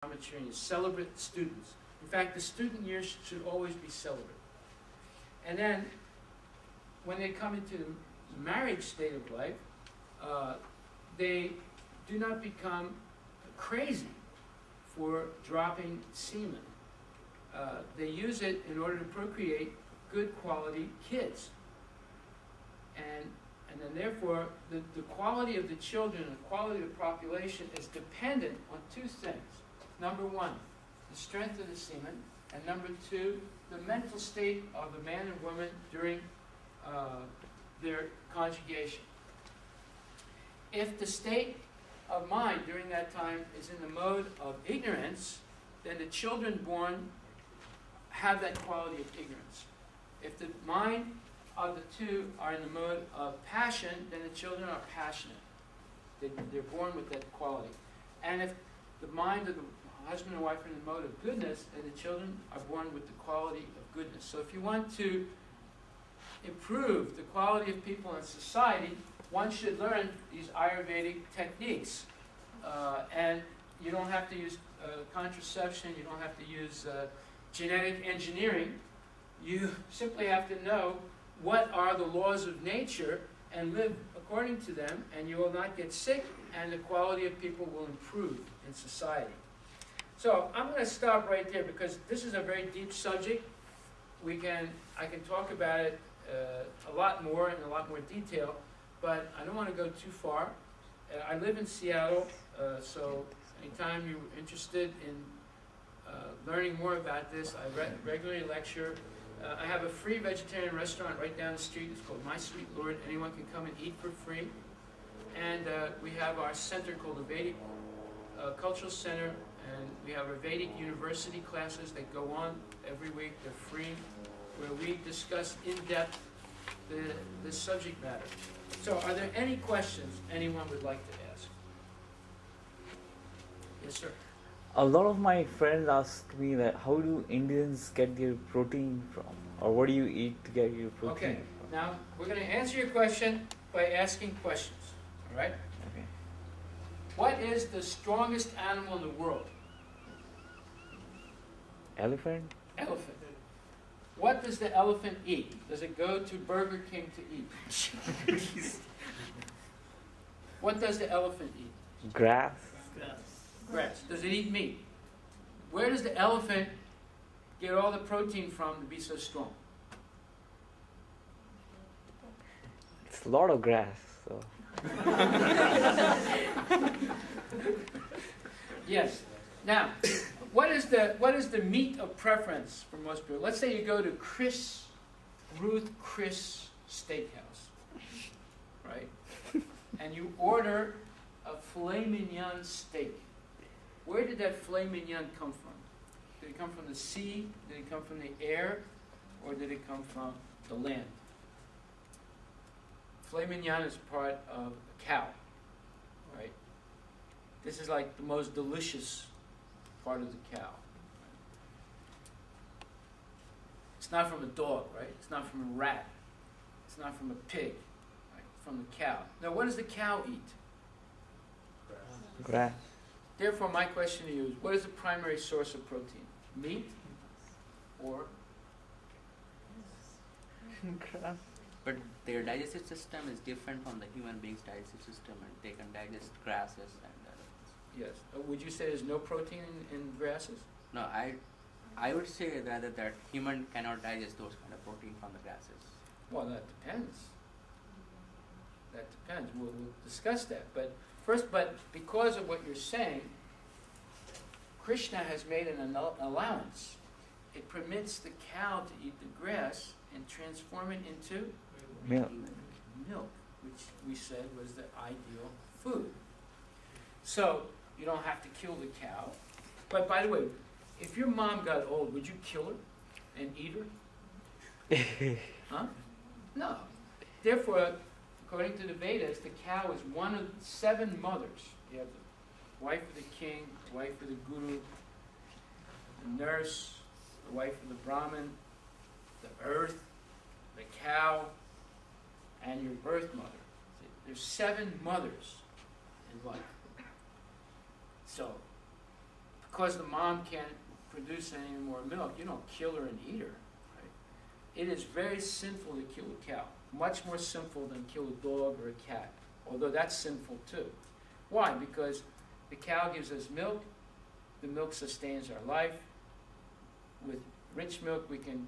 Brahmacharians, celibate students. In fact, the student years should always be celibate. And then, when they come into the marriage state of life, they do not become crazy for dropping semen. They use it in order to procreate good quality kids. And then therefore, the quality of the children and the quality of the population is dependent on two things. Number one, the strength of the semen, and number two, the mental state of the man and woman during their conjugation. If the state of mind during that time is in the mode of ignorance, then the children born have that quality of ignorance. If the mind of the two are in the mode of passion, then the children are passionate. They're born with that quality. And if the mind of the husband and wife are in the mode of goodness, then the children are born with the quality of goodness. So if you want to improve the quality of people in society, one should learn these Ayurvedic techniques. And you don't have to use contraception, you don't have to use genetic engineering. You simply have to know what are the laws of nature and live according to them, and you will not get sick, and the quality of people will improve in society. So I'm going to stop right there because this is a very deep subject. I can talk about it a lot more in a lot more detail, but I don't want to go too far. I live in Seattle, so anytime you're interested in learning more about this, I regularly lecture. I have a free vegetarian restaurant right down the street. It's called My Sweet Lord. Anyone can come and eat for free. And we have our center called the Vedic Cultural Center, and we have our Vedic University classes that go on every week. They're free, where we discuss in depth the subject matter. So are there any questions anyone would like to ask? Yes, sir. A lot of my friends ask me that how do Indians get their protein from? Or what do you eat to get your protein Okay, from? now we're going to answer your question by asking questions. All right? Okay. What is the strongest animal in the world? Elephant? Elephant. What does the elephant eat? Does it go to Burger King to eat? What does the elephant eat? Grass? Grass. Does it eat meat? Where does the elephant get all the protein from to be so strong? It's a lot of grass, so. Yes. Now, what is the meat of preference for most people? Let's say you go to Ruth Chris Steakhouse, right? And you order a filet mignon steak. Where did that filet mignon come from? Did it come from the sea? Did it come from the air? Or did it come from the land? Filet mignon is part of a cow, right? This is like the most delicious part of the cow. It's not from a dog, right? It's not from a rat. It's not from a pig, right? From the cow. Now, what does the cow eat? Grass. Therefore, my question to you is, what is the primary source of protein? Meat or? Grass. But their digestive system is different from the human being's digestive system, and they can digest grasses and other things. Yes. Would you say there's no protein in grasses? No, I would say rather that human cannot digest those kind of protein from the grasses. Well, that depends. That depends. We'll discuss that. But because of what you're saying, Krishna has made an allowance. It permits the cow to eat the grass and transform it into Milk. milk, which we said was the ideal food. So you don't have to kill the cow. But by the way, if your mom got old, would you kill her and eat her? Huh? No. Therefore, according to the Vedas, the cow is one of 7 mothers. You have the wife of the king, the wife of the guru, the nurse, the wife of the Brahmin, the earth, the cow, and your birth mother. There's 7 mothers in life. So, because the mom can't produce any more milk, you don't kill her and eat her. Right? It is very sinful to kill a cow. Much more sinful than kill a dog or a cat. Although that's sinful too. Why? Because the cow gives us milk. The milk sustains our life. With rich milk, we can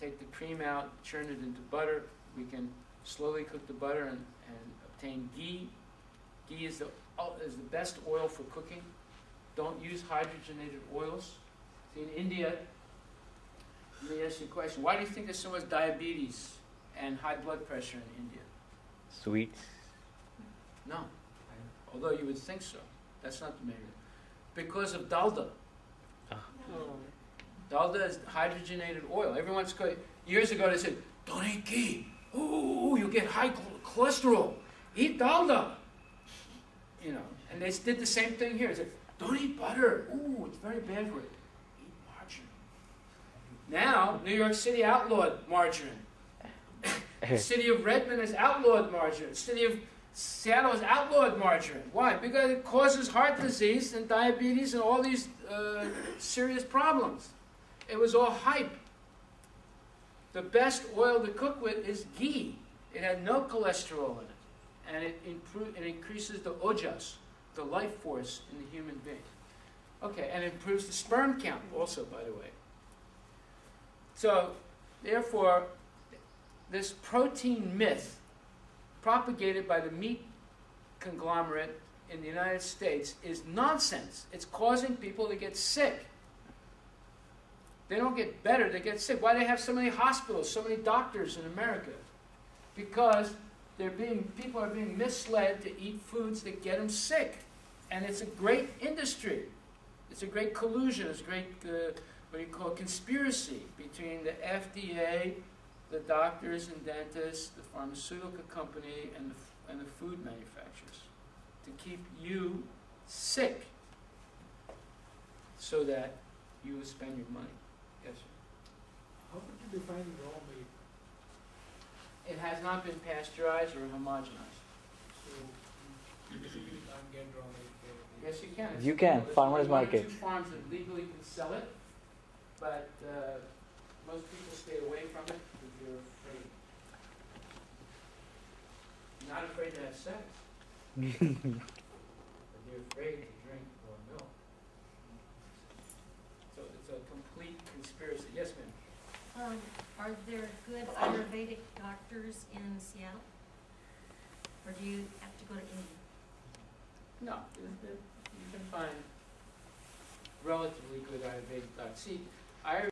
take the cream out, churn it into butter. We can slowly cook the butter and obtain ghee. Ghee is the best oil for cooking. Don't use hydrogenated oils. See, in India, let me ask you a question. Why do you think there's so much diabetes and high blood pressure in India? Sweets. No. Although you would think so. That's not the main reason. Because of dalda. Dalda is hydrogenated oil. Everyone's years ago they said, don't eat ghee. Ooh, you get high cholesterol. Eat dalda. You know, and they did the same thing here. They said, don't eat butter. Ooh, it's very bad for it. Eat margarine. Now, New York City outlawed margarine. The city of Redmond has outlawed margarine. The city of Seattle has outlawed margarine. Why? Because it causes heart disease and diabetes and all these serious problems. It was all hype. The best oil to cook with is ghee. It had no cholesterol in it. And it increases the ojas, the life force in the human being. Okay, and it improves the sperm count also, by the way. So, therefore, this protein myth propagated by the meat conglomerate in the United States is nonsense. It's causing people to get sick. They don't get better, they get sick. Why do they have so many hospitals, so many doctors in America? Because people are being misled to eat foods that get them sick. And it's a great industry. It's a great collusion. It's a great, what do you call, conspiracy between the FDA, the doctors and dentists, the pharmaceutical company, and the food manufacturers to keep you sick so that you will spend your money. Yes, sir? How would you define raw meat? It has not been pasteurized or homogenized. So you basically can't get raw meat there. Yes, you can. You can. There's Farmers only one or market. two farms that legally can sell it, but most people stay away from it because you're afraid. You're not afraid to have sex, but you're afraid to drink raw milk. So it's a complete conspiracy. Yes, ma'am. Are there good Ayurvedic doctors in Seattle? Or do you have to go to India? No, you can find relatively good Ayurvedic doctors. See,